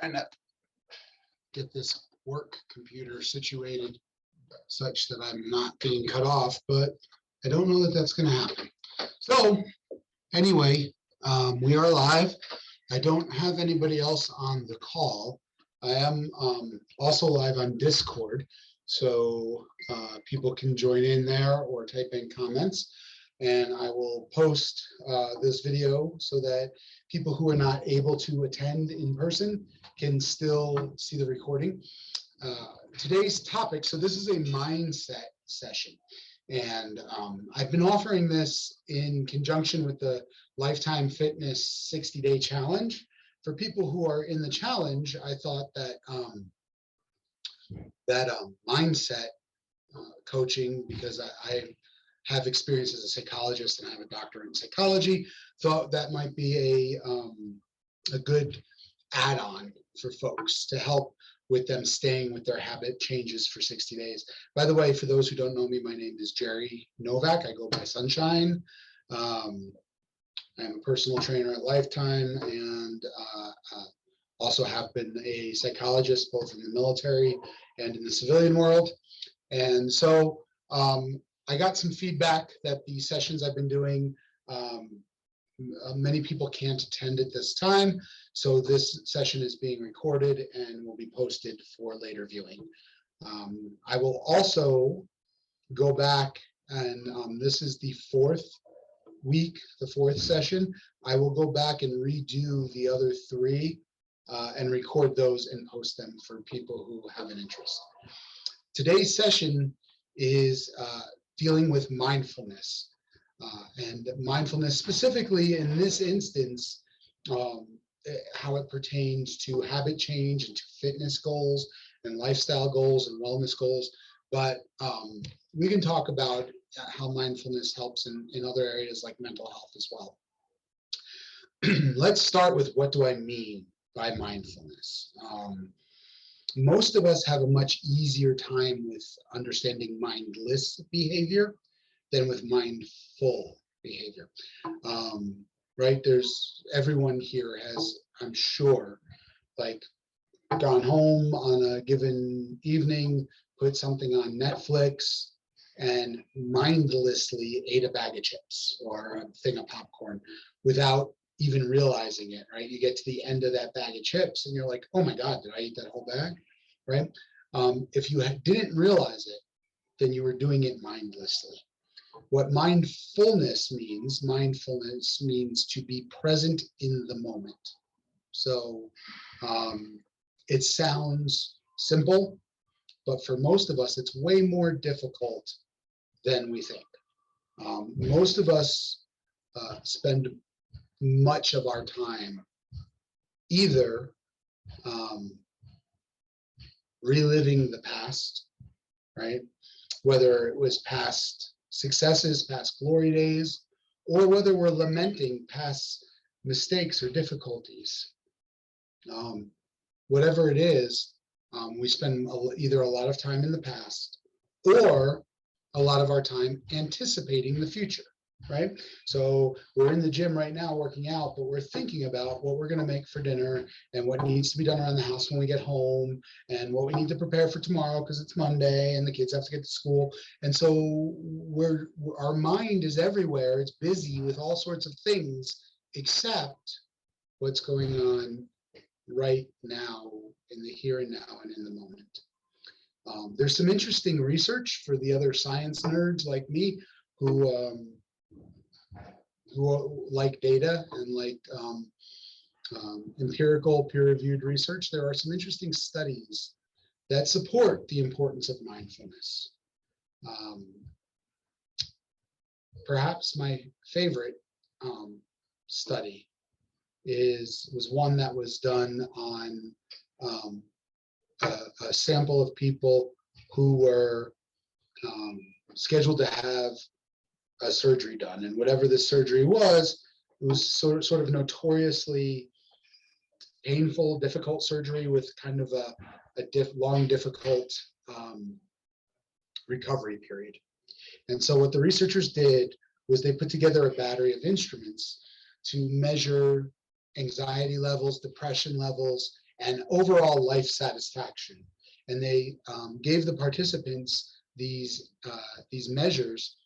trying to get this work computer situated such that I'm not being cut off, but I don't know that that's going to happen. So anyway, we are live. I don't have anybody else on the call. I am also live on Discord, so people can join in there or type in comments. And I will post this video so that people who are not able to attend in person can still see the recording. Today's topic, so this is a mindset session. And I've been offering this in conjunction with the Lifetime Fitness 60-day challenge. For people who are in the challenge, I thought that mindset coaching, because I have experience as a psychologist and I have a doctorate in psychology, thought that might be a good add-on for folks to help with them staying with their habit changes for 60 days. By the way, for those who don't know me, my name is Jerry Novack. I go by Sunshine. I'm a personal trainer at Lifetime and also have been a psychologist both in the military and in the civilian world. And so I got some feedback that the sessions I've been doing, many people can't attend at this time. So this session is being recorded and will be posted for later viewing. I will also go back and this is the fourth week, the fourth session. I will go back and redo the other three and record those and post them for people who have an interest. Today's session is dealing with mindfulness. And mindfulness specifically in this instance, how it pertains to habit change and to fitness goals and lifestyle goals and wellness goals. But we can talk about how mindfulness helps in other areas like mental health as well. Let's start with, what do I mean by mindfulness? Most of us have a much easier time with understanding mindless behavior than with mindful behavior, right? Everyone here has, I'm sure, like gone home on a given evening, put something on Netflix, and mindlessly ate a bag of chips or a thing of popcorn without even realizing it, right? You get to the end of that bag of chips and you're like, oh my God, did I eat that whole bag, right? If you didn't realize it, then you were doing it mindlessly. What mindfulness means to be present in the moment. So it sounds simple, but for most of us, it's way more difficult than we think. Most of us spend much of our time either reliving the past, right? Whether it was past successes, past glory days, or whether we're lamenting past mistakes or difficulties. Whatever it is, we spend either a lot of time in the past or a lot of our time anticipating the future, right? So we're in the gym right now working out, but we're thinking about what we're going to make for dinner and what needs to be done around the house when we get home and what we need to prepare for tomorrow because it's Monday and the kids have to get to school. And so our mind is everywhere. It's busy with all sorts of things except what's going on right now in the here and now and in the moment. There's some interesting research for the other science nerds like me who like data and like empirical peer-reviewed research. There are some interesting studies that support the importance of mindfulness. Perhaps my favorite study was one that was done on a sample of people who were scheduled to have a surgery done, and whatever this surgery was, it was sort of notoriously painful, difficult surgery with kind of a long, difficult recovery period. And so what the researchers did was they put together a battery of instruments to measure anxiety levels, depression levels, and overall life satisfaction. And they gave the participants these measures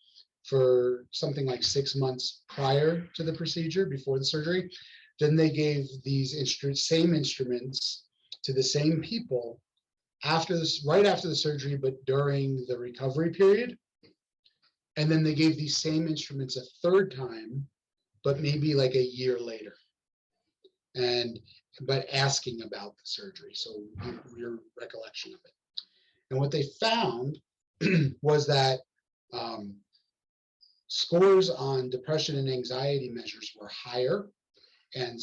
for something like 6 months prior to the procedure, before the surgery. Then they gave these same instruments to the same people after this, right after the surgery, but during the recovery period. And then they gave these same instruments a third time, but maybe like a year later. But asking about the surgery, so your recollection of it. And what they found was that scores on depression and anxiety measures were higher, and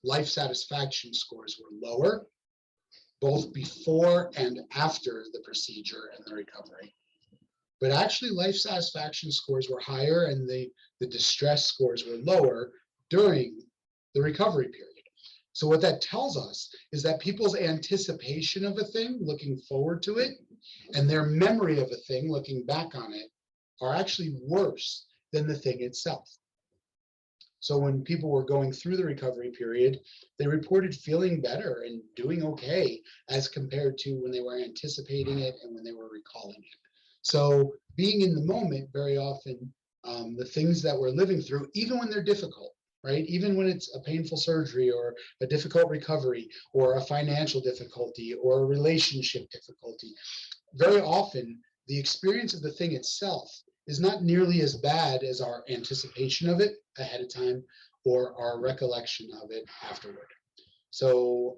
life satisfaction scores were lower, both before and after the procedure and the recovery. But actually, life satisfaction scores were higher, and the distress scores were lower during the recovery period. So what that tells us is that people's anticipation of a thing, looking forward to it, and their memory of a thing, looking back on it, are actually worse than the thing itself. So when people were going through the recovery period, they reported feeling better and doing okay as compared to when they were anticipating it and when they were recalling it. So being in the moment, very often, the things that we're living through, even when they're difficult, right? Even when it's a painful surgery or a difficult recovery or a financial difficulty or a relationship difficulty, very often the experience of the thing itself is not nearly as bad as our anticipation of it ahead of time or our recollection of it afterward. So,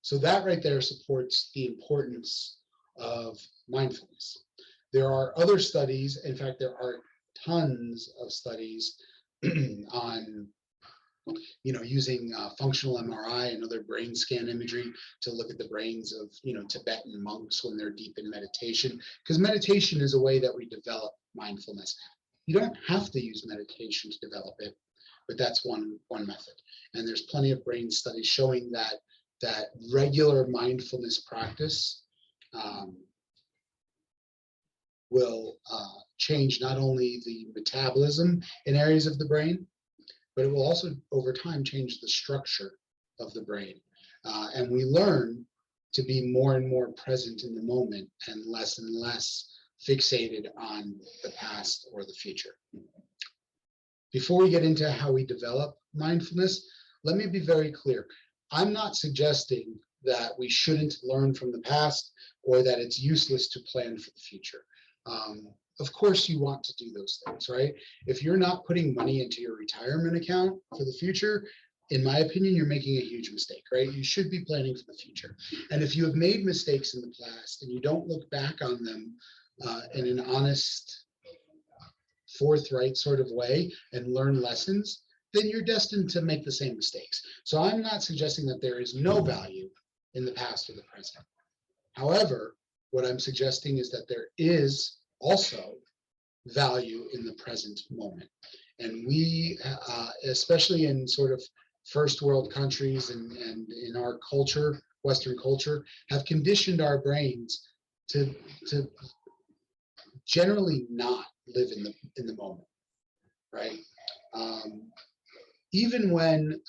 so that right there supports the importance of mindfulness. There are other studies, in fact, there are tons of studies on using functional MRI and other brain scan imagery to look at the brains of Tibetan monks when they're deep in meditation, because meditation is a way that we develop mindfulness. You don't have to use meditation to develop it, but that's one method. And there's plenty of brain studies showing that regular mindfulness practice will change not only the metabolism in areas of the brain, but it will also, over time, change the structure of the brain. And we learn to be more and more present in the moment and less fixated on the past or the future. Before we get into how we develop mindfulness, let me be very clear. I'm not suggesting that we shouldn't learn from the past or that it's useless to plan for the future. Of course you want to do those things, right? If you're not putting money into your retirement account for the future, in my opinion, you're making a huge mistake, right? You should be planning for the future. And if you have made mistakes in the past and you don't look back on them in an honest, forthright sort of way and learn lessons, then you're destined to make the same mistakes. So I'm not suggesting that there is no value in the past or the present. However, what I'm suggesting is that there is also value in the present moment. And we, especially in sort of first world countries and in our culture, Western culture, have conditioned our brains to generally not live in the moment, right? Even when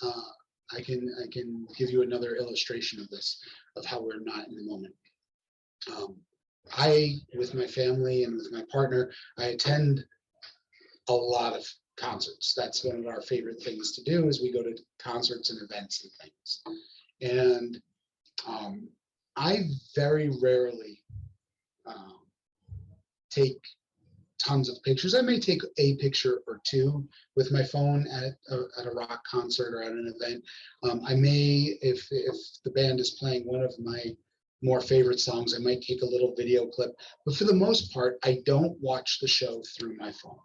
I can give you another illustration of this, of how we're not in the moment. With my family and with my partner, I attend a lot of concerts. That's one of our favorite things to do, is we go to concerts and events and things. And I very rarely take tons of pictures. I may take a picture or two with my phone at a rock concert or at an event. I may, if the band is playing one of my more favorite songs, I might take a little video clip. But for the most part, I don't watch the show through my phone.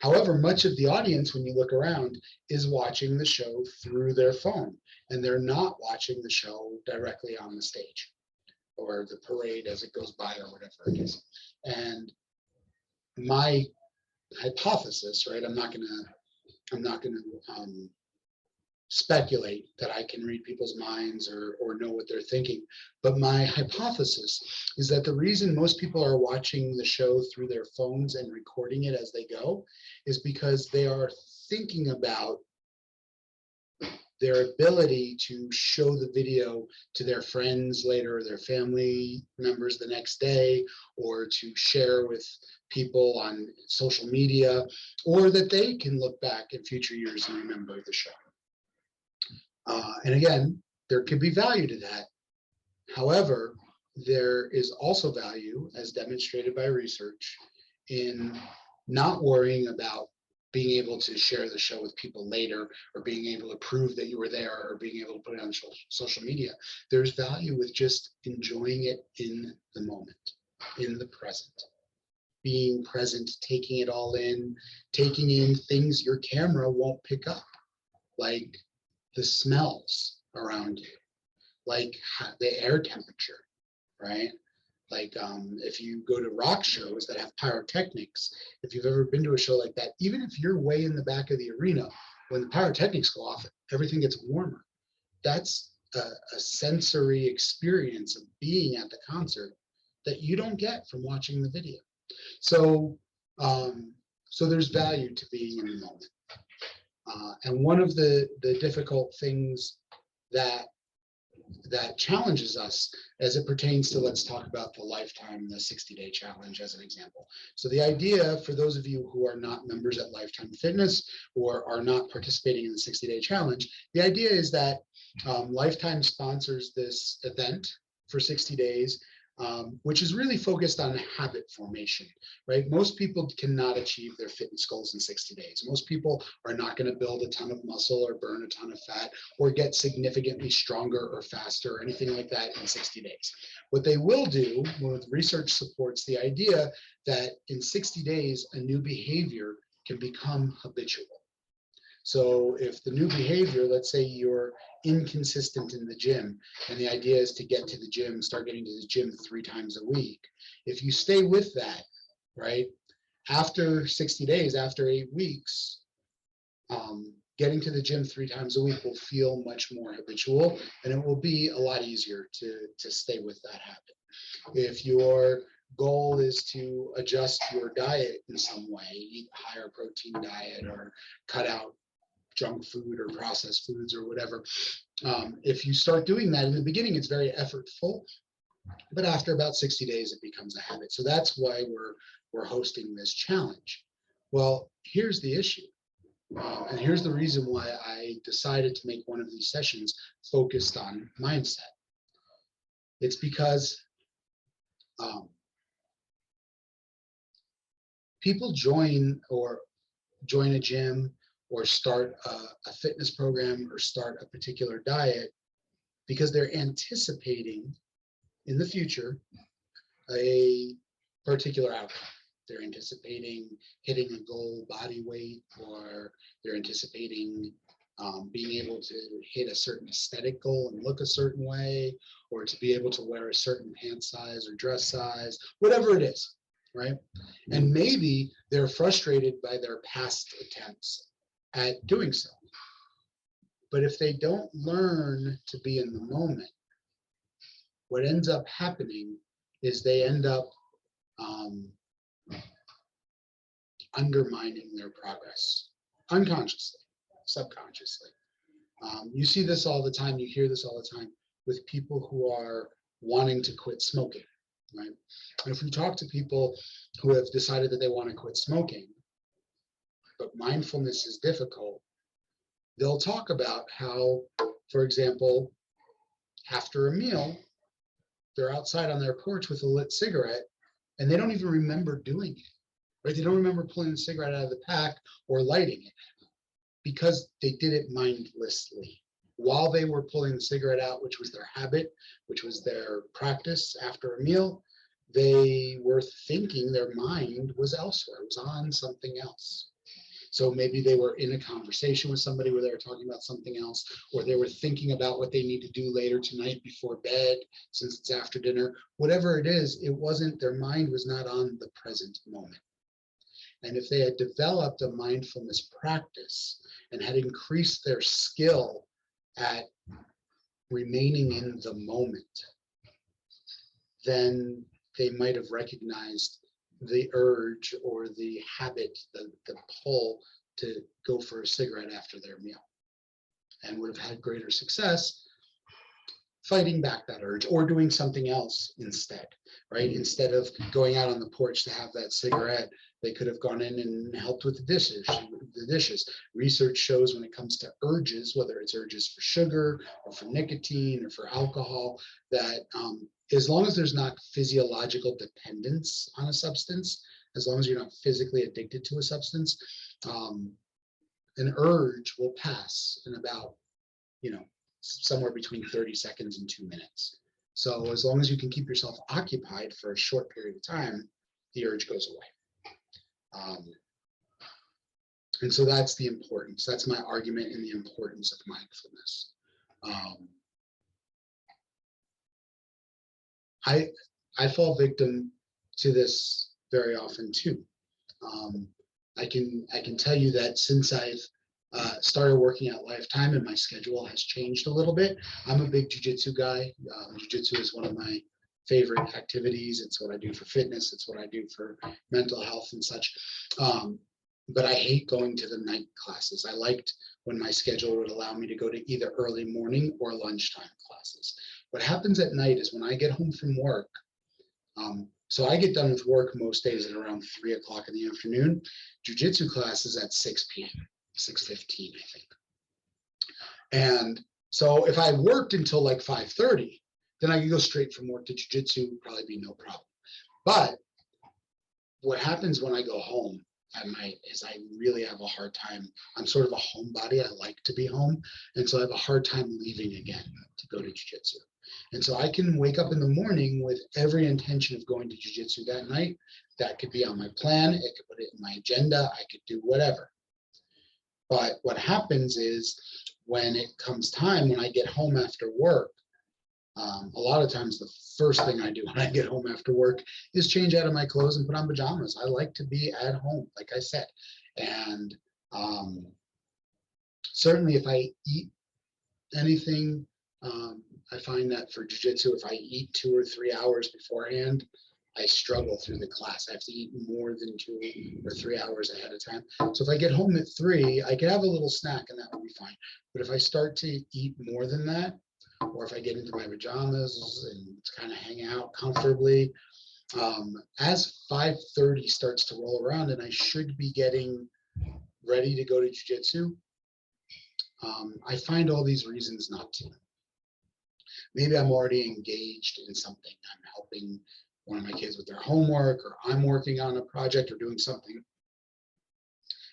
However, much of the audience, when you look around, is watching the show through their phone, and they're not watching the show directly on the stage or the parade as it goes by or whatever it is. And my hypothesis, right? I'm not gonna speculate that I can read people's minds or know what they're thinking. But my hypothesis is that the reason most people are watching the show through their phones and recording it as they go is because they are thinking about their ability to show the video to their friends later, or their family members the next day, or to share with people on social media, or that they can look back in future years and remember the show. And again, there could be value to that. However, there is also value, as demonstrated by research, in not worrying about being able to share the show with people later, or being able to prove that you were there, or being able to put it on social media. There's value with just enjoying it in the moment, in the present. Being present, taking it all in, taking in things your camera won't pick up, like the smells around you, like the air temperature, right? Like if you go to rock shows that have pyrotechnics, if you've ever been to a show like that, even if you're way in the back of the arena, when the pyrotechnics go off, everything gets warmer. That's a sensory experience of being at the concert that you don't get from watching the video. So, so there's value to being in the moment. And one of the difficult things that challenges us as it pertains to, let's talk about the Lifetime, the 60-day challenge as an example. So the idea, for those of you who are not members at Lifetime Fitness or are not participating in the 60-day challenge, the idea is that Lifetime sponsors this event for 60 days, which is really focused on habit formation, right? Most people cannot achieve their fitness goals in 60 days. Most people are not going to build a ton of muscle or burn a ton of fat or get significantly stronger or faster or anything like that in 60 days. What they will do, with research supports the idea that in 60 days, a new behavior can become habitual. So if the new behavior, let's say you're inconsistent in the gym, and the idea is to get to the gym, start getting to the gym 3 times a week. If you stay with that, right, after 60 days, after 8 weeks, getting to the gym 3 times a week will feel much more habitual, and it will be a lot easier to stay with that habit. If your goal is to adjust your diet in some way, eat a higher protein diet or cut out junk food or processed foods or whatever. If you start doing that in the beginning, it's very effortful, but after about 60 days, it becomes a habit. So that's why we're hosting this challenge. Well, here's the issue. And here's the reason why I decided to make one of these sessions focused on mindset. It's because people join a gym or start a fitness program or start a particular diet because they're anticipating in the future a particular outcome. They're anticipating hitting a goal body weight, or they're anticipating being able to hit a certain aesthetic goal and look a certain way, or to be able to wear a certain pant size or dress size, whatever it is, right? And maybe they're frustrated by their past attempts at doing so. But if they don't learn to be in the moment, what ends up happening is they end up undermining their progress unconsciously, subconsciously. You see this all the time. You hear this all the time with people who are wanting to quit smoking, right? And if we talk to people who have decided that they want to quit smoking, but mindfulness is difficult, they'll talk about how, for example, after a meal, they're outside on their porch with a lit cigarette, and they don't even remember doing it, right? They don't remember pulling the cigarette out of the pack or lighting it because they did it mindlessly. While they were pulling the cigarette out, which was their habit, which was their practice after a meal, they were thinking, their mind was elsewhere, it was on something else. So maybe they were in a conversation with somebody where they were talking about something else, or they were thinking about what they need to do later tonight before bed, since it's after dinner. Whatever it is, it wasn't, their mind was not on the present moment. And if they had developed a mindfulness practice and had increased their skill at remaining in the moment, then they might have recognized the urge or the habit, the pull to go for a cigarette after their meal. and would have had greater success fighting back that urge or doing something else instead, right? Instead of going out on the porch to have that cigarette, they could have gone in and helped with the dishes. Research shows when it comes to urges, whether it's urges for sugar or for nicotine or for alcohol, that as long as there's not physiological dependence on a substance, as long as you're not physically addicted to a substance, an urge will pass in about, somewhere between 30 seconds and 2 minutes. So as long as you can keep yourself occupied for a short period of time, the urge goes away. And so that's the importance. That's my argument in the importance of mindfulness. I fall victim to this very often too. I can tell you that since I've started working at Lifetime and my schedule has changed a little bit. I'm a big jiu-jitsu guy. Jiu-jitsu is one of my favorite activities. It's what I do for fitness. It's what I do for mental health and such. But I hate going to the night classes. I liked when my schedule would allow me to go to either early morning or lunchtime classes. What happens at night is when I get home from work, so I get done with work most days at around 3 o'clock in the afternoon. Jiu-jitsu class is at 6 p.m. 6:15, I think. And so if I worked until like 5:30, then I could go straight from work to jiu-jitsu, would probably be no problem. But what happens when I go home at night is I really have a hard time. I'm sort of a homebody. I like to be home. And so I have a hard time leaving again to go to jiu-jitsu. And so I can wake up in the morning with every intention of going to jiu-jitsu that night. That could be on my plan. It could put it in my agenda. I could do whatever. But what happens is when it comes time, when I get home after work, a lot of times the first thing I do when I get home after work is change out of my clothes and put on pajamas. I like to be at home, like I said. And certainly if I eat anything, I find that for jiu-jitsu, if I eat 2 or 3 hours beforehand, I struggle through the class. I have to eat more than 2 or 3 hours ahead of time. So if I get home at 3, I can have a little snack and that will be fine. But if I start to eat more than that, or if I get into my pajamas and kind of hang out comfortably, as 5:30 starts to roll around and I should be getting ready to go to jiu-jitsu, I find all these reasons not to. Maybe I'm already engaged in something. I'm helping one of my kids with their homework, or I'm working on a project or doing something.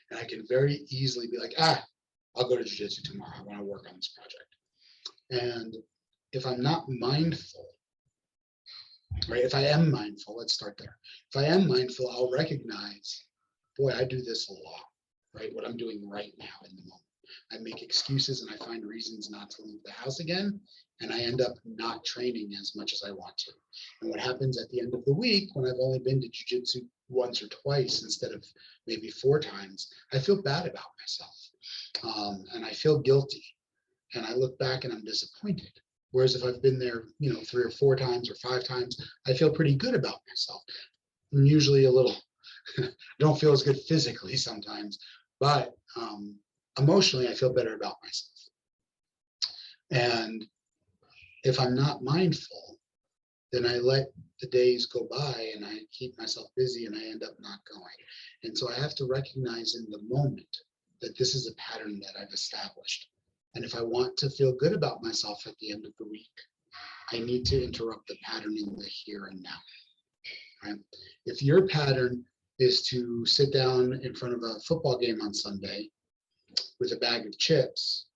And I can very easily be like, I'll go to jiu-jitsu tomorrow. I want to work on this project. And if I'm not mindful, right? If I am mindful, let's start there. If I am mindful, I'll recognize, boy, I do this a lot, right? What I'm doing right now in the moment. I make excuses and I find reasons not to leave the house again. And I end up not training as much as I want to. And what happens at the end of the week, when I've only been to jiu-jitsu once or twice instead of maybe 4 times, I feel bad about myself. And I feel guilty. And I look back and I'm disappointed. Whereas if I've been there, 3 or 4 times or 5 times, I feel pretty good about myself. I'm usually a little, don't feel as good physically sometimes, but emotionally, I feel better about myself. And if I'm not mindful, then I let the days go by and I keep myself busy and I end up not going. And so I have to recognize in the moment that this is a pattern that I've established. And if I want to feel good about myself at the end of the week, I need to interrupt the pattern in the here and now. Right? If your pattern is to sit down in front of a football game on Sunday with a bag of chips,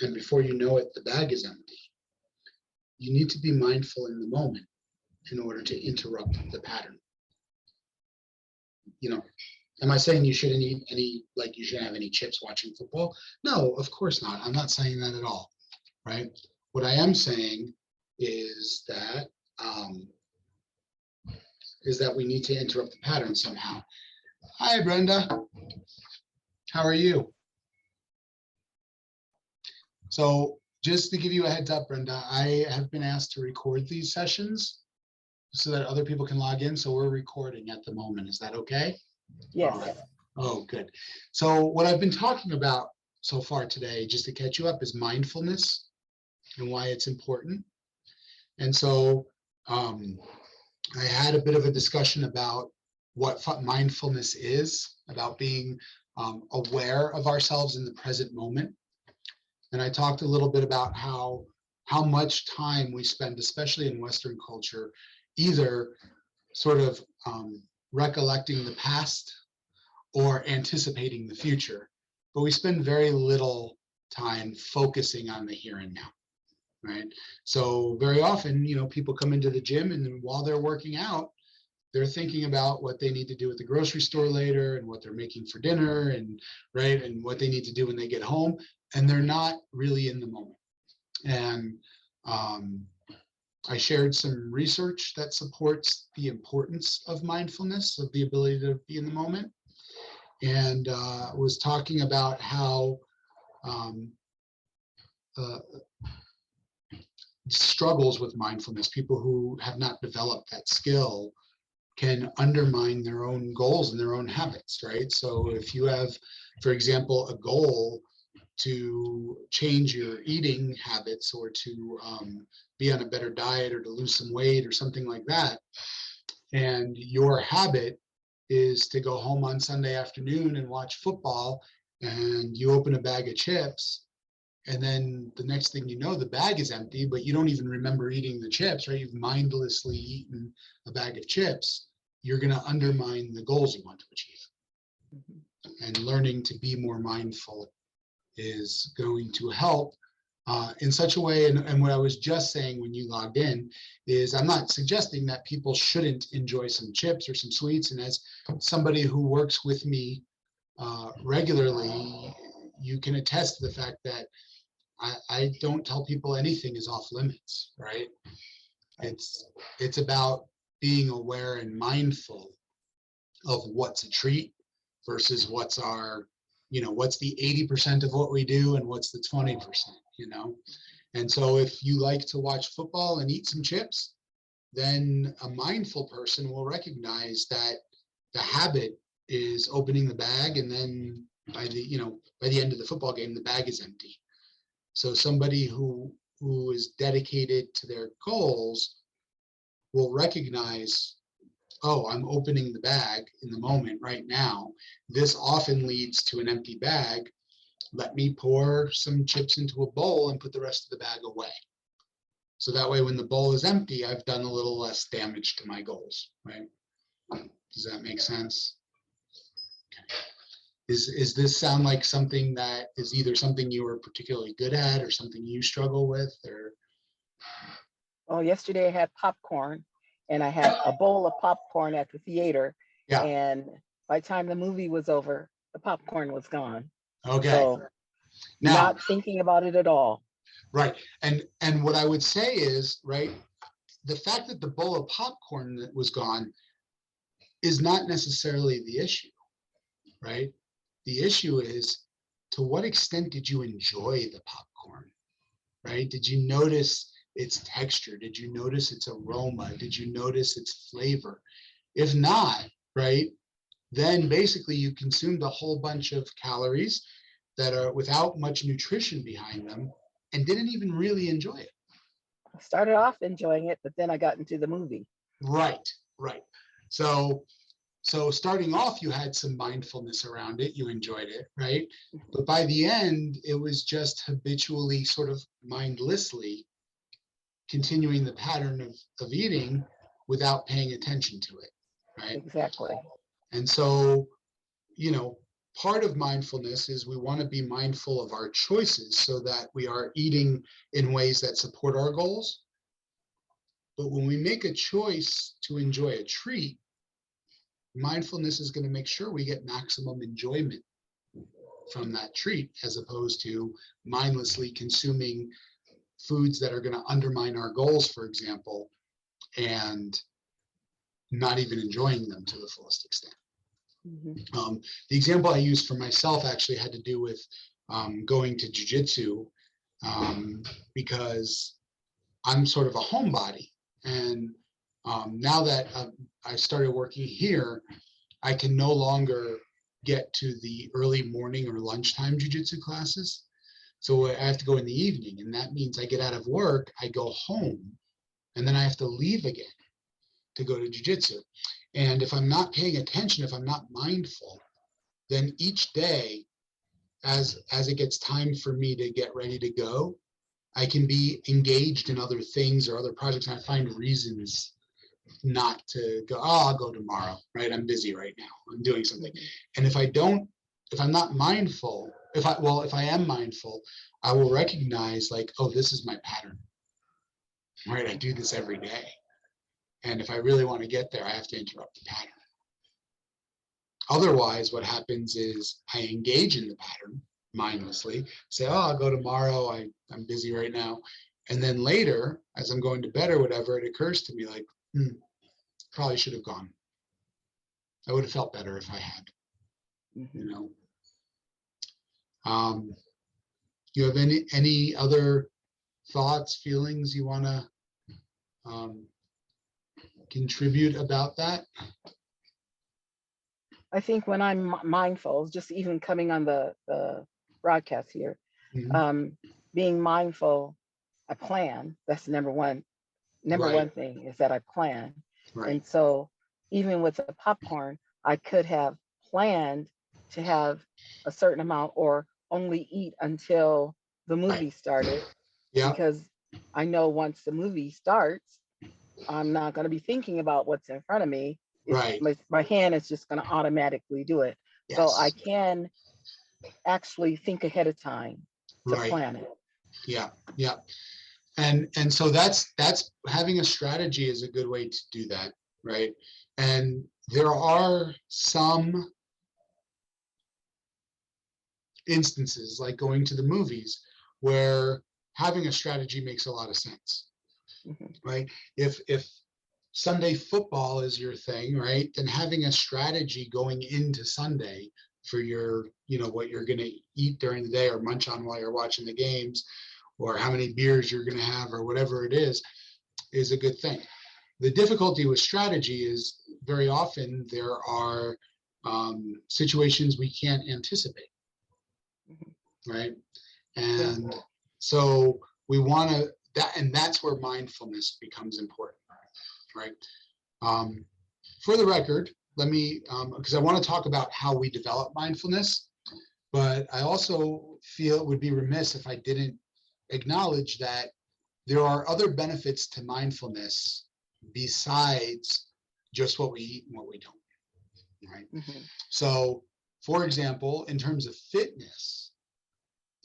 and before you know it, the bag is empty, you need to be mindful in the moment in order to interrupt the pattern. Am I saying you shouldn't eat you shouldn't have any chips watching football? No, of course not. I'm not saying that at all, right? What I am saying is that we need to interrupt the pattern somehow. Hi, Brenda. How are you? So just to give you a heads up, Brenda, I have been asked to record these sessions so that other people can log in. So we're recording at the moment. Is that okay? Yes. All right. Oh, good. So what I've been talking about so far today, just to catch you up, is mindfulness and why it's important. And so I had a bit of a discussion about what mindfulness is, about being aware of ourselves in the present moment. And I talked a little bit about how much time we spend, especially in Western culture, either sort of recollecting the past or anticipating the future. But we spend very little time focusing on the here and now, right? So very often, people come into the gym, and then while they're working out, they're thinking about what they need to do at the grocery store later, and what they're making for dinner, and right, and what they need to do when they get home, and they're not really in the moment. And I shared some research that supports the importance of mindfulness, of the ability to be in the moment, and was talking about how struggles with mindfulness, people who have not developed that skill, can undermine their own goals and their own habits, right? So if you have, for example, a goal to change your eating habits, or to be on a better diet, or to lose some weight or something like that, and your habit is to go home on Sunday afternoon and watch football, and you open a bag of chips, and then the next thing you know, the bag is empty, but you don't even remember eating the chips, right? You've mindlessly eaten a bag of chips. You're going to undermine the goals you want to achieve. Mm-hmm. And learning to be more mindful is going to help in such a way. And what I was just saying when you logged in is, I'm not suggesting that people shouldn't enjoy some chips or some sweets. And as somebody who works with me regularly, you can attest to the fact that I don't tell people anything is off limits, right? It's about being aware and mindful of what's a treat versus what's our, what's the 80% of what we do and what's the 20%, And so if you like to watch football and eat some chips, then a mindful person will recognize that the habit is opening the bag, and then by the end of the football game, the bag is empty. So somebody who is dedicated to their goals will recognize, oh, I'm opening the bag in the moment right now. This often leads to an empty bag. Let me pour some chips into a bowl and put the rest of the bag away. So that way, when the bowl is empty, I've done a little less damage to my goals, right? Does that make sense? Okay. Is this sound like something that is either something you were particularly good at, or something you struggle with, or? Oh, yesterday I had popcorn, and I had a bowl of popcorn at the theater. Yeah. And by the time the movie was over, the popcorn was gone. Okay. So now, not thinking about it at all. Right. And what I would say is, right, the fact that the bowl of popcorn that was gone is not necessarily the issue, right? The issue is, to what extent did you enjoy the popcorn, right? Did you notice its texture? Did you notice its aroma? Did you notice its flavor? If not, right, then basically you consumed a whole bunch of calories that are without much nutrition behind them, and didn't even really enjoy it. I started off enjoying it, but then I got into the movie. Right. So starting off, you had some mindfulness around it, you enjoyed it, right? But by the end, it was just habitually, sort of mindlessly continuing the pattern of eating without paying attention to it, right? Exactly. And so, part of mindfulness is we want to be mindful of our choices, so that we are eating in ways that support our goals. But when we make a choice to enjoy a treat, mindfulness is going to make sure we get maximum enjoyment from that treat, as opposed to mindlessly consuming foods that are going to undermine our goals, for example, and not even enjoying them to the fullest extent. Mm-hmm. The example I used for myself actually had to do with going to jiu-jitsu, because I'm sort of a homebody. And now that I started working here, I can no longer get to the early morning or lunchtime jujitsu classes. So I have to go in the evening, and that means I get out of work, I go home, and then I have to leave again to go to jujitsu. And if I'm not paying attention, if I'm not mindful, then each day, as it gets time for me to get ready to go, I can be engaged in other things or other projects, and I find reasons not to go. Oh, I'll go tomorrow, right? I'm busy right now. I'm doing something. And if I'm not mindful, if I am mindful, I will recognize like, oh, this is my pattern, right? I do this every day. And if I really want to get there, I have to interrupt the pattern. Otherwise, what happens is I engage in the pattern mindlessly, say, oh, I'll go tomorrow. I'm busy right now. And then later, as I'm going to bed or whatever, it occurs to me like, probably should have gone. I would have felt better if I had, you know. You have any other thoughts, feelings you want to contribute about that? I think when I'm mindful, just even coming on the broadcast here, being mindful, I plan. That's the number one thing is that I plan. Right. And so even with the popcorn, I could have planned to have a certain amount or only eat until the movie started. Yeah. Because I know once the movie starts, I'm not going to be thinking about what's in front of me. Right. My hand is just going to automatically do it. Yes. So I can actually think ahead of time to plan it. Yeah. Yeah. And so that's having a strategy is a good way to do that, right? And there are some instances like going to the movies where having a strategy makes a lot of sense, right? If Sunday football is your thing, right, then having a strategy going into Sunday for your, what you're going to eat during the day or munch on while you're watching the games, or how many beers you're going to have or whatever it is a good thing. The difficulty with strategy is very often there are situations we can't anticipate, right? And so we want to, and that's where mindfulness becomes important, right? For the record, let me, because I want to talk about how we develop mindfulness, but I also feel it would be remiss if I didn't acknowledge that there are other benefits to mindfulness besides just what we eat and what we don't, right? So, for example, in terms of fitness,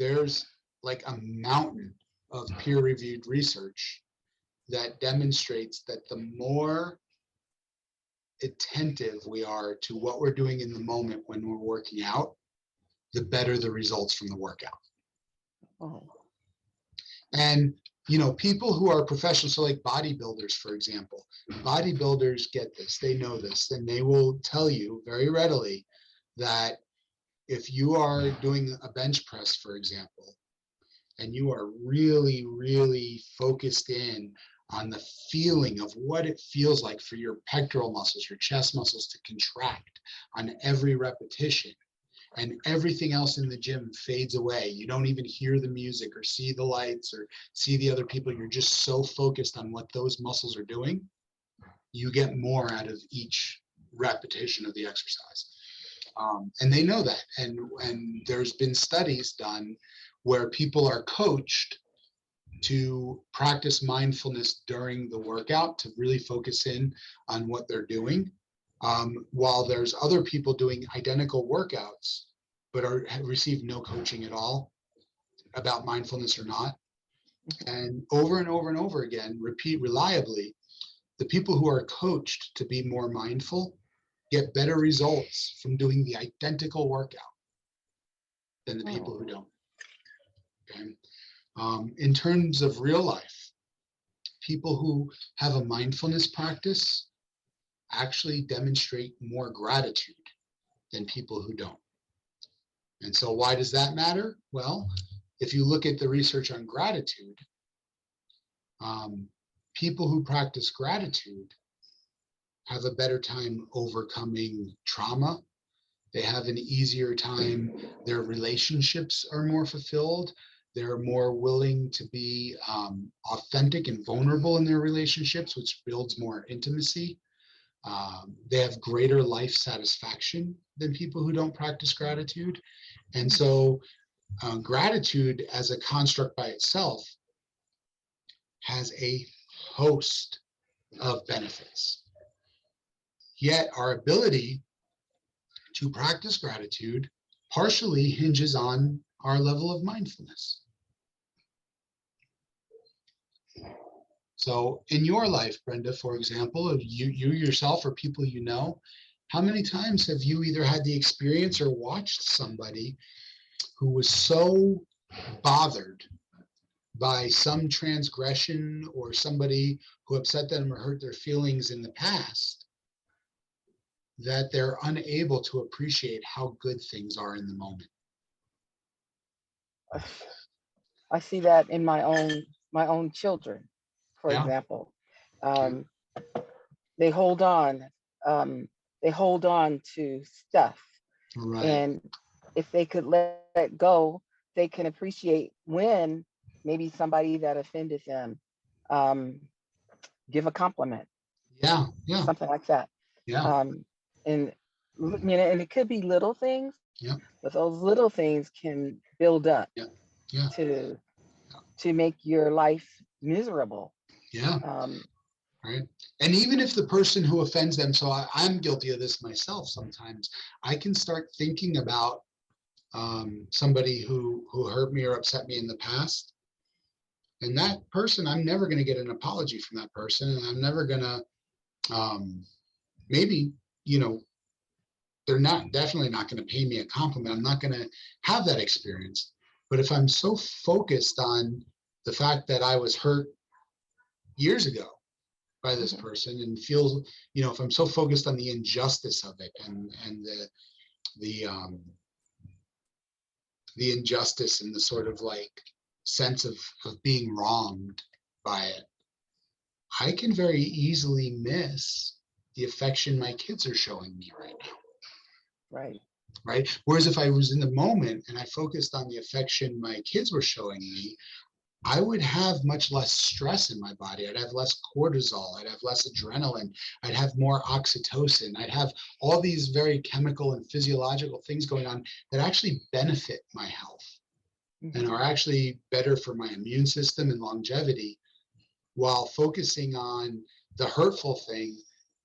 there's like a mountain of peer-reviewed research that demonstrates that the more attentive we are to what we're doing in the moment when we're working out, the better the results from the workout. And people who are professional, so like bodybuilders, for example, bodybuilders get this, they know this, and they will tell you very readily that if you are doing a bench press, for example, and you are really, really focused in on the feeling of what it feels like for your pectoral muscles, your chest muscles to contract on every repetition, and everything else in the gym fades away. You don't even hear the music or see the lights or see the other people. You're just so focused on what those muscles are doing. You get more out of each repetition of the exercise. And they know that. And there's been studies done where people are coached to practice mindfulness during the workout, to really focus in on what they're doing. While there's other people doing identical workouts, but have received no coaching at all about mindfulness or not. And over and over and over again, repeat reliably, the people who are coached to be more mindful get better results from doing the identical workout than the people who don't. Okay? In terms of real life, people who have a mindfulness practice actually demonstrate more gratitude than people who don't. And so why does that matter? Well, if you look at the research on gratitude, people who practice gratitude have a better time overcoming trauma They have an easier time. Their relationships are more fulfilled. They're more willing to be authentic and vulnerable in their relationships, which builds more intimacy. They have greater life satisfaction than people who don't practice gratitude. And so gratitude as a construct by itself has a host of benefits. Yet our ability to practice gratitude partially hinges on our level of mindfulness. So in your life, Brenda, for example, of you yourself or people you know, how many times have you either had the experience or watched somebody who was so bothered by some transgression or somebody who upset them or hurt their feelings in the past that they're unable to appreciate how good things are in the moment? I see that in my own children, for Yeah. example. Um, they hold on. They hold on to stuff, Right. and if they could let go, they can appreciate when maybe somebody that offended them give a compliment, Yeah. Yeah. something like that. Yeah. And and it could be little things, Yeah. but those little things can build up Yeah. Yeah. to make your life miserable. Yeah. Um, Right. And even if the person who offends them, so I'm guilty of this myself sometimes, I can start thinking about somebody who hurt me or upset me in the past. And that person, I'm never going to get an apology from that person. And I'm never going to, maybe, you know, they're definitely not going to pay me a compliment. I'm not going to have that experience. But if I'm so focused on the fact that I was hurt years ago by this person and feel, if I'm so focused on the injustice of it and the injustice and the sort of like sense of being wronged by it, I can very easily miss the affection my kids are showing me right now. right. Right. Whereas if I was in the moment and I focused on the affection my kids were showing me, I would have much less stress in my body. I'd have less cortisol. I'd have less adrenaline. I'd have more oxytocin. I'd have all these very chemical and physiological things going on that actually benefit my health and are actually better for my immune system and longevity, while focusing on the hurtful thing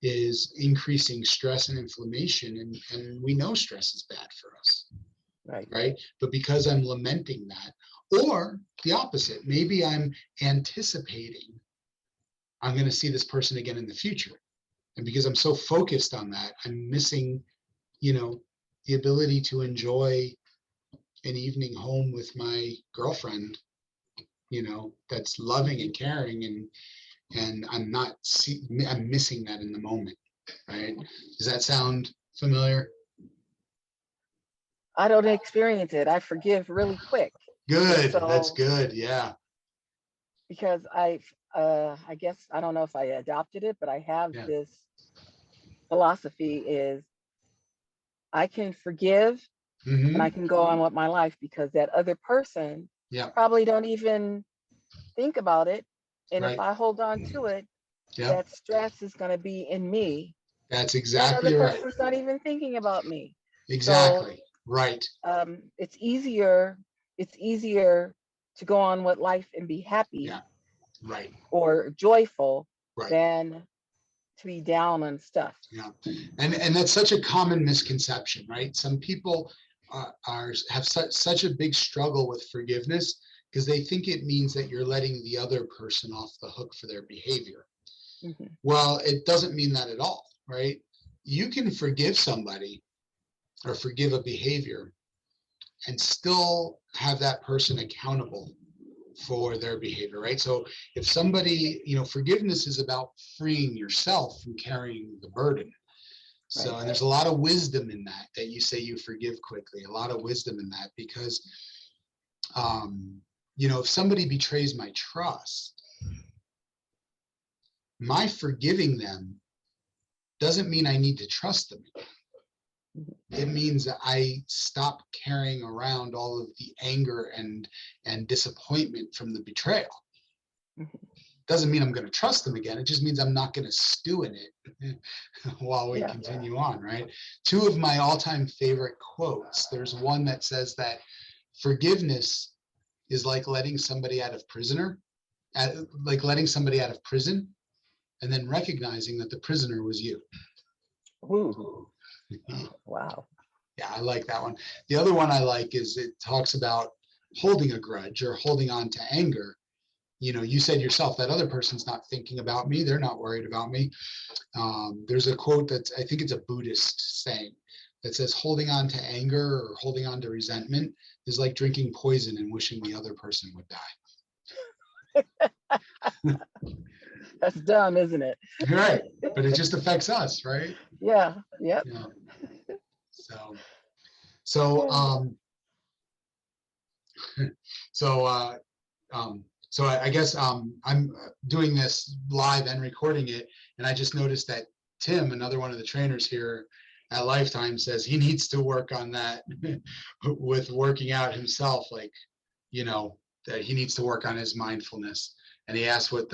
is increasing stress and inflammation. And we know stress is bad for us. Right. But because I'm lamenting that, or the opposite, maybe I'm anticipating I'm going to see this person again in the future. And because I'm so focused on that, I'm missing, the ability to enjoy an evening home with my girlfriend, that's loving and caring, and I'm missing that in the moment. Right. Does that sound familiar? I don't experience it. I forgive really quick. Good. So, that's good. Yeah. Because I guess I don't know if I adopted it, but I have this philosophy is I can forgive and I can go on with my life because that other person probably don't even think about it. And if I hold on to it, that stress is going to be in me. That's exactly that other right. person's not even thinking about me. Exactly. So, right. It's easier to go on with life and be happy, right, or joyful, than to be down on stuff. Yeah, and that's such a common misconception, right? Some people have such a big struggle with forgiveness because they think it means that you're letting the other person off the hook for their behavior. Well, it doesn't mean that at all, right? You can forgive somebody or forgive a behavior and still have that person accountable for their behavior, right? So if somebody, forgiveness is about freeing yourself from carrying the burden. So, and there's a lot of wisdom in that you say you forgive quickly, a lot of wisdom in that, because, if somebody betrays my trust, my forgiving them doesn't mean I need to trust them. It means that I stop carrying around all of the anger and disappointment from the betrayal. Doesn't mean I'm going to trust them again. It just means I'm not going to stew in it while we continue on, right? Two of my all-time favorite quotes. There's one that says that forgiveness is like letting somebody out of prison, and then recognizing that the prisoner was you. Ooh. Wow. Yeah, I like that one. The other one I like is it talks about holding a grudge or holding on to anger. You know, you said yourself, that other person's not thinking about me. They're not worried about me. There's a quote that I think it's a Buddhist saying that says holding on to anger or holding on to resentment is like drinking poison and wishing the other person would die. That's dumb, isn't it? Right. But it just affects us, right? Yeah. Yep. Yeah. So I guess I'm doing this live and recording it, and I just noticed that Tim, another one of the trainers here at Lifetime, says he needs to work on that with working out himself, like, you know, that he needs to work on his mindfulness. And he asked what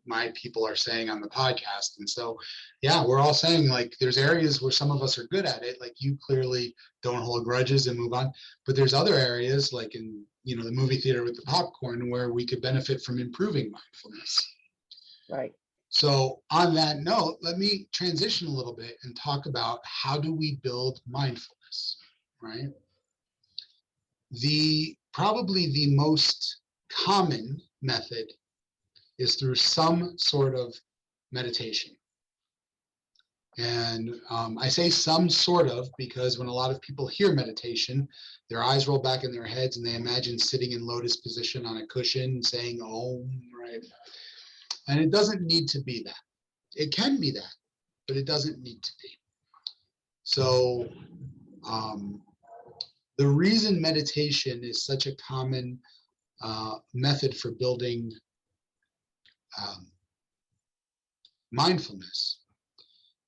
my people are saying on the podcast. And so, yeah, we're all saying, like, there's areas where some of us are good at it. Like, you clearly don't hold grudges and move on. But there's other areas, like in, you know, the movie theater with the popcorn, where we could benefit from improving mindfulness. Right. So on that note, let me transition a little bit and talk about how do we build mindfulness, right? Probably the most common method is through some sort of meditation. And I say some sort of because when a lot of people hear meditation, their eyes roll back in their heads and they imagine sitting in lotus position on a cushion saying Om, right? And it doesn't need to be that. It can be that, but it doesn't need to be. So the reason meditation is such a common method for building mindfulness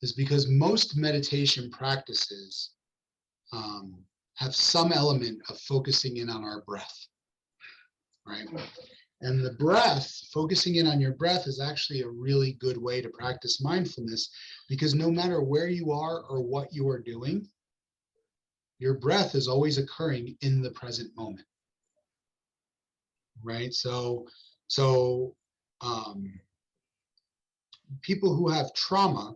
is because most meditation practices have some element of focusing in on our breath, right? And the breath, focusing in on your breath, is actually a really good way to practice mindfulness, because no matter where you are or what you are doing, your breath is always occurring in the present moment, right? So people who have trauma,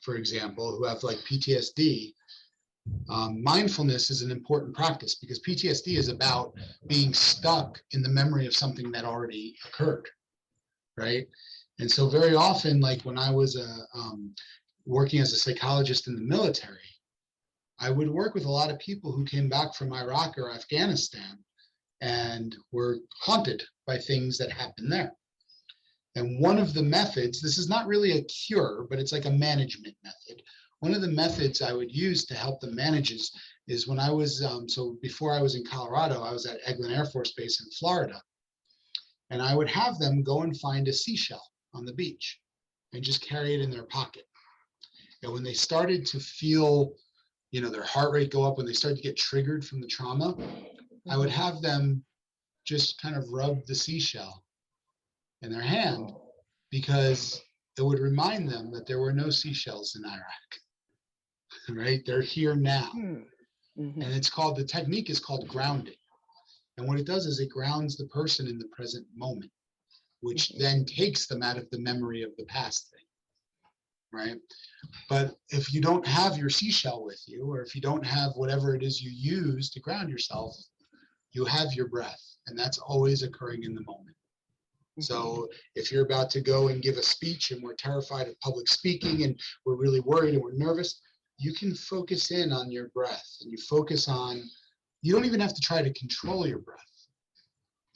for example, who have like PTSD, mindfulness is an important practice because PTSD is about being stuck in the memory of something that already occurred, right? And so very often, like when I was working as a psychologist in the military, I would work with a lot of people who came back from Iraq or Afghanistan and were haunted by things that happened there. And one of the methods, this is not really a cure, but it's like a management method. One of the methods I would use to help them manage is when I was, so before I was in Colorado, I was at Eglin Air Force Base in Florida. And I would have them go and find a seashell on the beach and just carry it in their pocket. And when they started to feel, you know, their heart rate go up, when they started to get triggered from the trauma, I would have them just kind of rub the seashell in their hand, because it would remind them that there were no seashells in Iraq, right? They're here now. And it's called, the technique is called grounding. And what it does is it grounds the person in the present moment, which then takes them out of the memory of the past thing, right? But if you don't have your seashell with you, or if you don't have whatever it is you use to ground yourself, you have your breath, and that's always occurring in the moment. So if you're about to go and give a speech and we're terrified of public speaking and we're really worried and we're nervous, you can focus in on your breath, and you focus on, you don't even have to try to control your breath.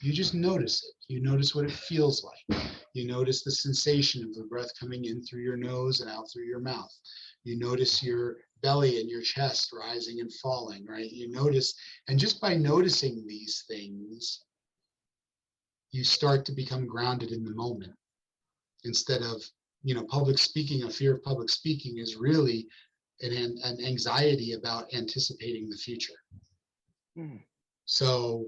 You just notice it. You notice what it feels like. You notice the sensation of the breath coming in through your nose and out through your mouth. You notice your belly and your chest rising and falling, right? You notice, and just by noticing these things, you start to become grounded in the moment, instead of, you know, public speaking. A fear of public speaking is really an anxiety about anticipating the future. Mm. So,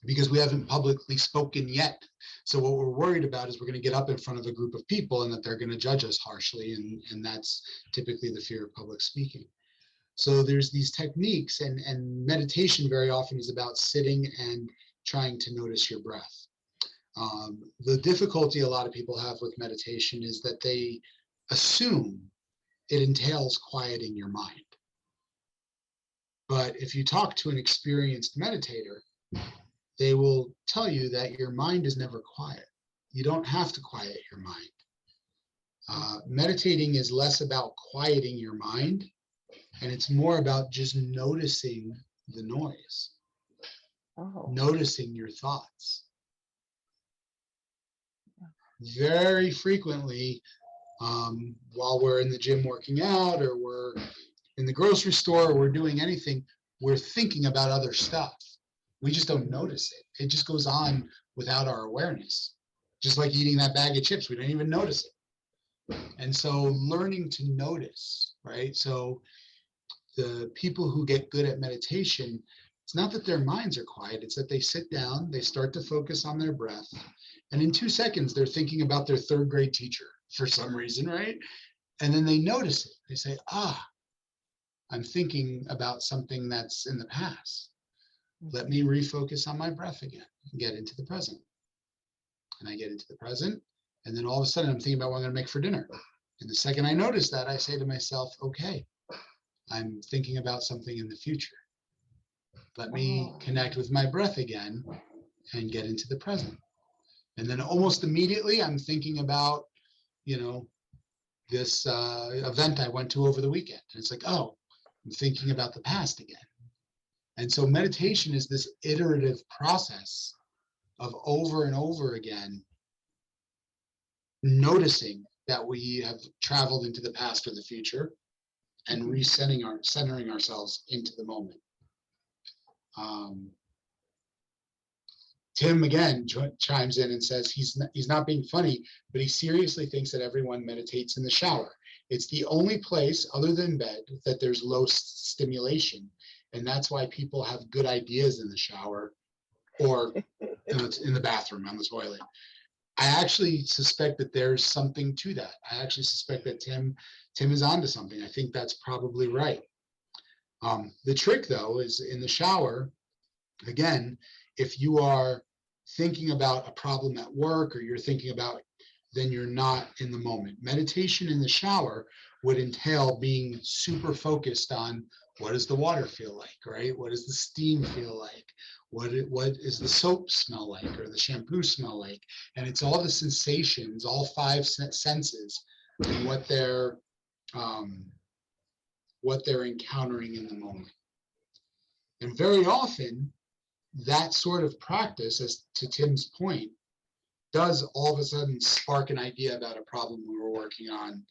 because we haven't publicly spoken yet. So what we're worried about is we're going to get up in front of a group of people and that they're going to judge us harshly. And that's typically the fear of public speaking. So there's these techniques, and meditation very often is about sitting and trying to notice your breath. The difficulty a lot of people have with meditation is that they assume it entails quieting your mind. But if you talk to an experienced meditator, they will tell you that your mind is never quiet. You don't have to quiet your mind. Meditating is less about quieting your mind, and it's more about just noticing the noise, noticing your thoughts. Very frequently, while we're in the gym working out, or we're in the grocery store, or we're doing anything, we're thinking about other stuff. We just don't notice it. It just goes on without our awareness. Just like eating that bag of chips, we don't even notice it. And so learning to notice, right? So the people who get good at meditation, it's not that their minds are quiet, it's that they sit down, they start to focus on their breath, and in 2 seconds, they're thinking about their 3rd grade teacher for some reason, right? And then they notice it. They say, I'm thinking about something that's in the past. Let me refocus on my breath again and get into the present. And I get into the present, and then all of a sudden I'm thinking about what I'm going to make for dinner. And the second I notice that, I say to myself, okay, I'm thinking about something in the future. Let me connect with my breath again and get into the present. And then almost immediately I'm thinking about, this event I went to over the weekend. And it's like, I'm thinking about the past again. And so meditation is this iterative process of over and over again noticing that we have traveled into the past or the future and centering ourselves into the moment. Tim again chimes in and says he's not being funny, but he seriously thinks that everyone meditates in the shower. It's the only place other than bed that there's low stimulation. And that's why people have good ideas in the shower or in the bathroom on the toilet. I actually suspect that there's something to that. I actually suspect that Tim is onto something. I think that's probably right. The trick, though, is in the shower, again, if you are thinking about a problem at work or you're thinking about, then you're not in the moment. Meditation in the shower would entail being super focused on what does the water feel like, right? What does the steam feel like? What is the soap smell like or the shampoo smell like? And it's all the sensations, all 5 senses, and what they're encountering in the moment. And very often, that sort of practice, as to Tim's point, does all of a sudden spark an idea about a problem we were working on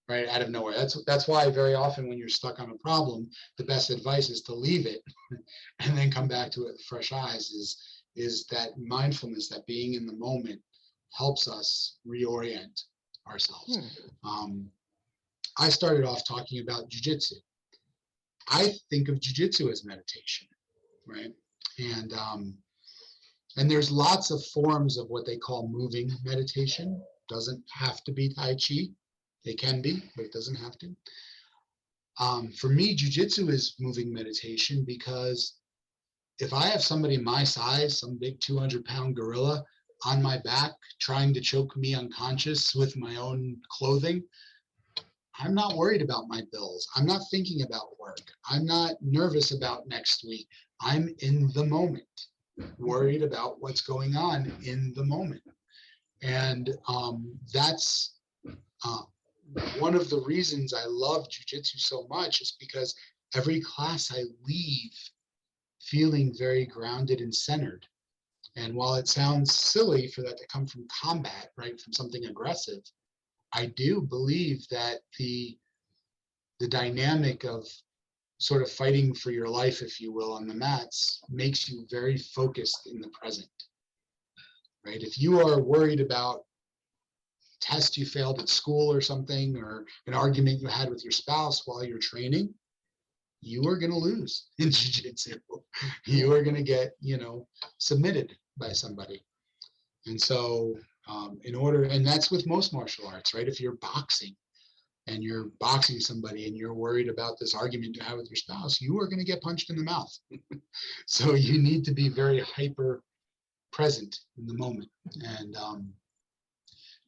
right out of nowhere. That's why very often when you're stuck on a problem, the best advice is to leave it and then come back to it with fresh eyes. Is that mindfulness, that being in the moment, helps us reorient ourselves. I started off talking about jujitsu. I think of jujitsu as meditation, right? And there's lots of forms of what they call moving meditation. Doesn't have to be Tai Chi. It can be, but it doesn't have to. For me, jujitsu is moving meditation because if I have somebody my size, some big 200-pound gorilla on my back trying to choke me unconscious with my own clothing, I'm not worried about my bills. I'm not thinking about work. I'm not nervous about next week. I'm in the moment, worried about what's going on in the moment. And that's one of the reasons I love jujitsu so much is because every class I leave feeling very grounded and centered. And while it sounds silly for that to come from combat, right, from something aggressive, I do believe that the dynamic of sort of fighting for your life, if you will, on the mats makes you very focused in the present, right? If you are worried about test you failed at school or something, or an argument you had with your spouse while you're training, you are going to lose in jiu-jitsu. You are going to get, submitted by somebody. And so and that's with most martial arts, right? If you're boxing and you're boxing somebody and you're worried about this argument you have with your spouse, you are going to get punched in the mouth. So you need to be very hyper present in the moment.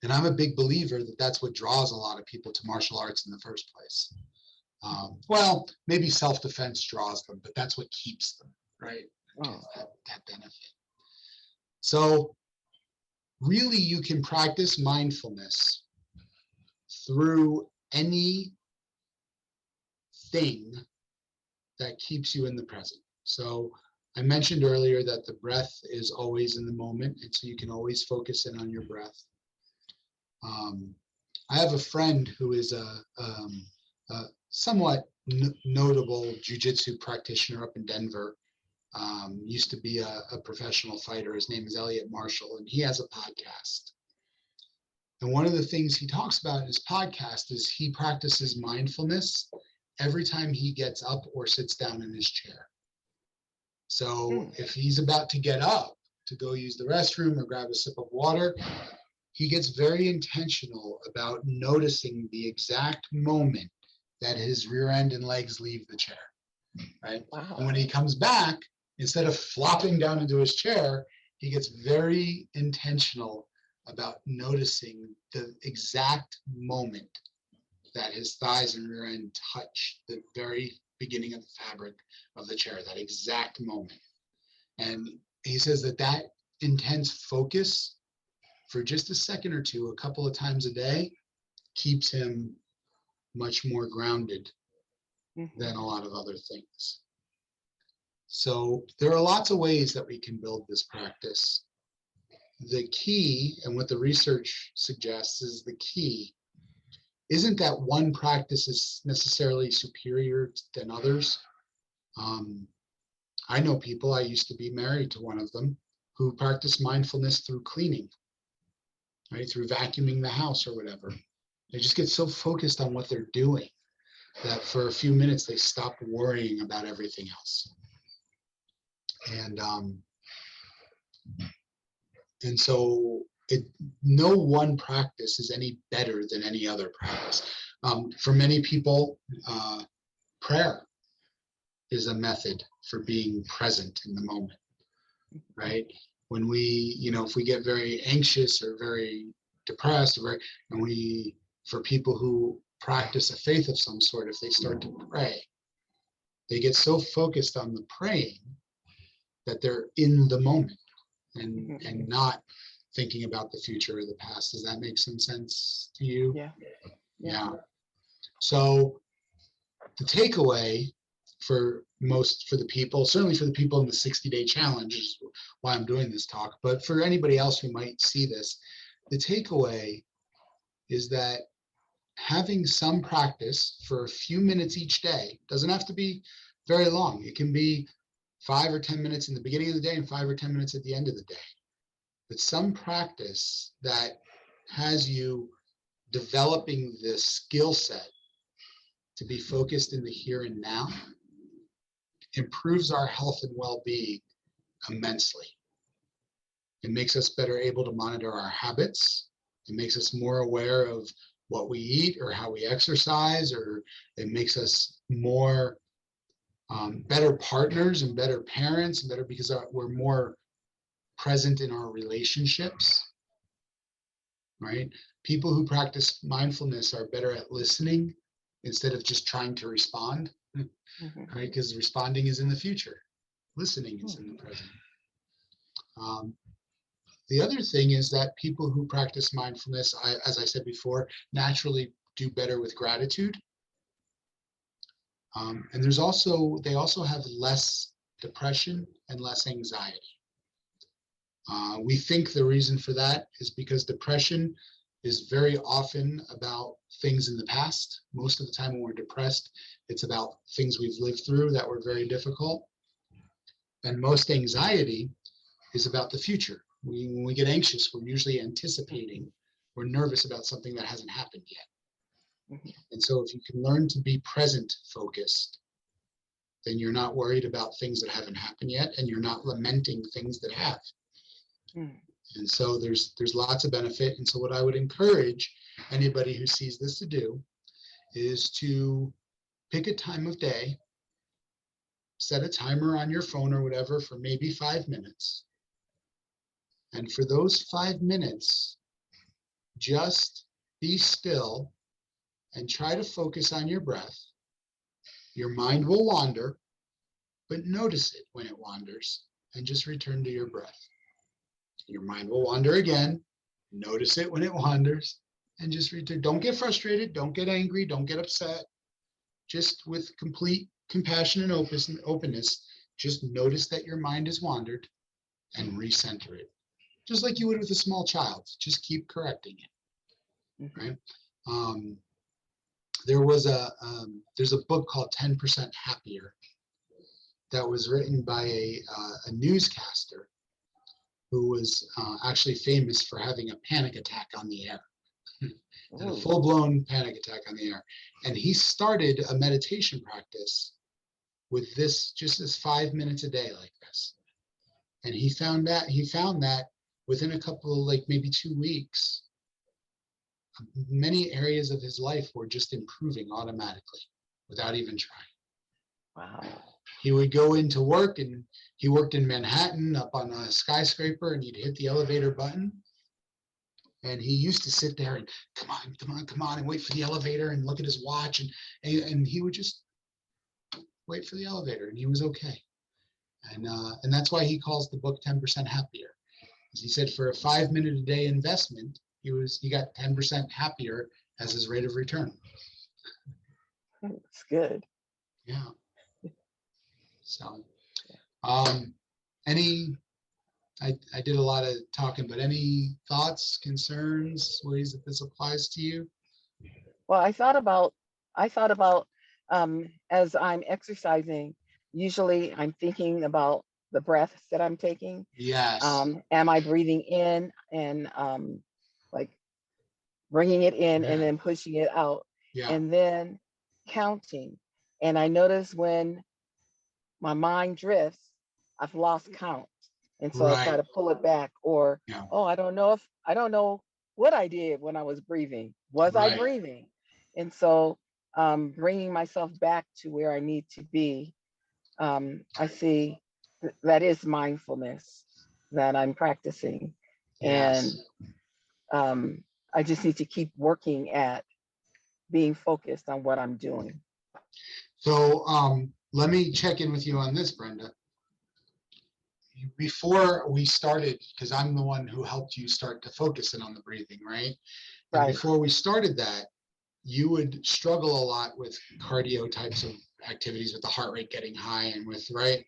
And I'm a big believer that that's what draws a lot of people to martial arts in the first place. Well, maybe self-defense draws them, but that's what keeps them, right? That benefit. So really, you can practice mindfulness through anything that keeps you in the present. So I mentioned earlier that the breath is always in the moment, and so you can always focus in on your breath. I have a friend who is a somewhat notable jiu-jitsu practitioner up in Denver. Used to be a professional fighter. His name is Elliot Marshall, and he has a podcast. And one of the things he talks about in his podcast is he practices mindfulness every time he gets up or sits down in his chair. So if he's about to get up to go use the restroom or grab a sip of water, he gets very intentional about noticing the exact moment that his rear end and legs leave the chair, right? Wow. And when he comes back, instead of flopping down into his chair, he gets very intentional about noticing the exact moment that his thighs and rear end touch the very beginning of the fabric of the chair, that exact moment. And he says that intense focus for just a second or two, a couple of times a day, keeps him much more grounded than a lot of other things. So there are lots of ways that we can build this practice. The key, and what the research suggests is the key, isn't that one practice is necessarily superior than others. I know people, I used to be married to one of them, who practice mindfulness through cleaning, right? Through vacuuming the house or whatever. They just get so focused on what they're doing that for a few minutes they stop worrying about everything else. And so no one practice is any better than any other practice. For many people, prayer is a method for being present in the moment, right? When we, if we get very anxious or very depressed, for people who practice a faith of some sort, if they start to pray, they get so focused on the praying that they're in the moment and not thinking about the future or the past. Does that make some sense to you? Yeah. So the takeaway for the people, certainly for the people in the 60-day challenge, is why I'm doing this talk, but for anybody else who might see this, the takeaway is that having some practice for a few minutes each day, doesn't have to be very long. It can be 5 or 10 minutes in the beginning of the day and 5 or 10 minutes at the end of the day. But some practice that has you developing this skill set to be focused in the here and now improves our health and well-being immensely. It makes us better able to monitor our habits. It makes us more aware of what we eat or how we exercise, or it makes us more better partners and better parents, and better because we're more present in our relationships, right? People who practice mindfulness are better at listening instead of just trying to respond, right? Because responding is in the future. Listening is in the present. The other thing is that people who practice mindfulness, as I said before, naturally do better with gratitude. And they also have less depression and less anxiety. We think the reason for that is because depression is very often about things in the past. Most of the time when we're depressed, it's about things we've lived through that were very difficult. And most anxiety is about the future. When we get anxious, we're usually anticipating or nervous about something that hasn't happened yet. Mhm. And so if you can learn to be present focused, then you're not worried about things that haven't happened yet, and you're not lamenting things that have. Mm. And so there's lots of benefit. And so what I would encourage anybody who sees this to do is to pick a time of day, set a timer on your phone or whatever for maybe 5 minutes. And for those 5 minutes, just be still and try to focus on your breath. Your mind will wander, but notice it when it wanders and just return to your breath. Your mind will wander again. Notice it when it wanders and just return. Don't get frustrated. Don't get angry. Don't get upset. Just with complete compassion and openness, just notice that your mind has wandered and recenter it. Just like you would with a small child. Just keep correcting it, Mhm. right? There's a book called 10% Happier that was written by a newscaster who was actually famous for having a panic attack on the air. And a Ooh. full-blown panic attack on the air. And he started a meditation practice with this, just as 5 minutes a day like this. And he found that within a couple of, like, maybe 2 weeks, many areas of his life were just improving automatically without even trying. Wow. He would go into work, and he worked in Manhattan up on a skyscraper, and he'd hit the elevator button. And he used to sit there and come on, come on, come on, and wait for the elevator and look at his watch. And he would just wait for the elevator, and he was okay. And that's why he calls the book 10% Happier. As he said, for a 5 minute a day investment, he got 10% happier as his rate of return. It's good. Yeah. So, um, any, I did a lot of talking, but any thoughts, concerns, ways that this applies to you? Well, I thought about as I'm exercising, usually I'm thinking about the breaths that I'm taking. Yes. Am I breathing in and like bringing it in and Yeah. then pushing it out, Yeah. and then counting. And I notice when my mind drifts, I've lost count. And so I try Right. to pull it back, or, Yeah. oh, I don't know what I did when I was breathing. Was I Right. breathing? And so bringing myself back to where I need to be, I see that is mindfulness that I'm practicing. And Yes. I just need to keep working at being focused on what I'm doing. So let me check in with you on this, Brenda. Before we started, because I'm the one who helped you start to focus in on the breathing, right? And Right. before we started that, you would struggle a lot with cardio types of activities, with the heart rate getting high and with, right?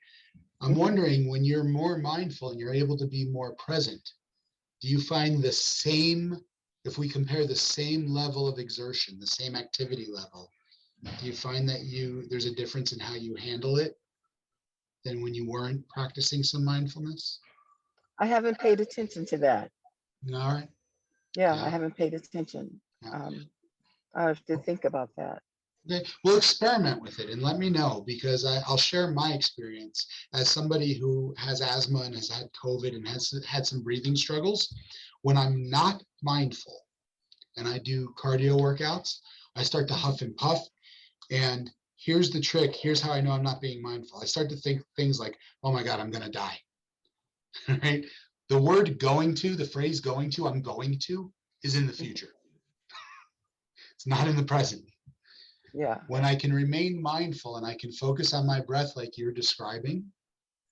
I'm Mhm. wondering, when you're more mindful and you're able to be more present, do you find the same, if we compare the same level of exertion, the same activity level, do you find that there's a difference in how you handle it than when you weren't practicing some mindfulness? I haven't paid attention to that. All right. Yeah, I Yeah. haven't paid attention. Yeah. I have to think about that. Okay. Well, experiment with it and let me know, because I'll share my experience as somebody who has asthma and has had COVID and has had some breathing struggles. When I'm not mindful and I do cardio workouts, I start to huff and puff. And here's the trick. Here's how I know I'm not being mindful. I start to think things like, oh my God, I'm going to die. Right? The word going to, the phrase going to, I'm going to, is in the future. It's not in the present. Yeah. When I can remain mindful and I can focus on my breath like you're describing,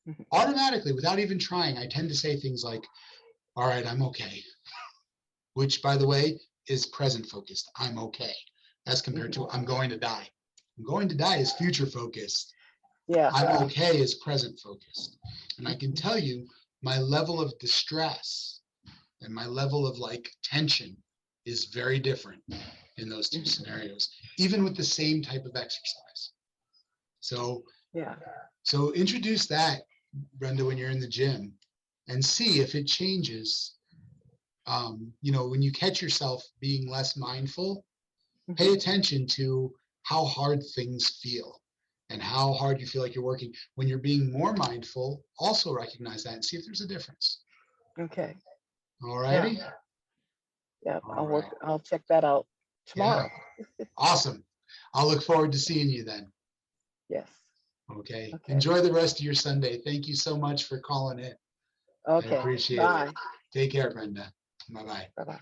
Mhm. automatically, without even trying, I tend to say things like, all right, I'm okay. Which, by the way, is present focused. I'm okay. As compared Mhm. to I'm going to die. I'm going to die is future focused. Yeah. I'm okay is present focused. And I can Mhm. tell you, my level of distress and my level of like tension is very different in those two Mhm. scenarios, even with the same type of exercise. So Yeah. so introduce that, Brenda, when you're in the gym, and see if it changes when you catch yourself being less mindful, pay attention to how hard things feel and how hard you feel like you're working. When you're being more mindful, also recognize that and see if there's a difference. Okay. All righty. Yeah. All right. I'll check that out tomorrow. Yeah. Awesome. I'll look forward to seeing you then. Yes. Okay. Okay. Enjoy the rest of your Sunday. Thank you so much for calling in. Okay. I appreciate Bye. it. Take care, Brenda. Bye-bye. Bye-bye.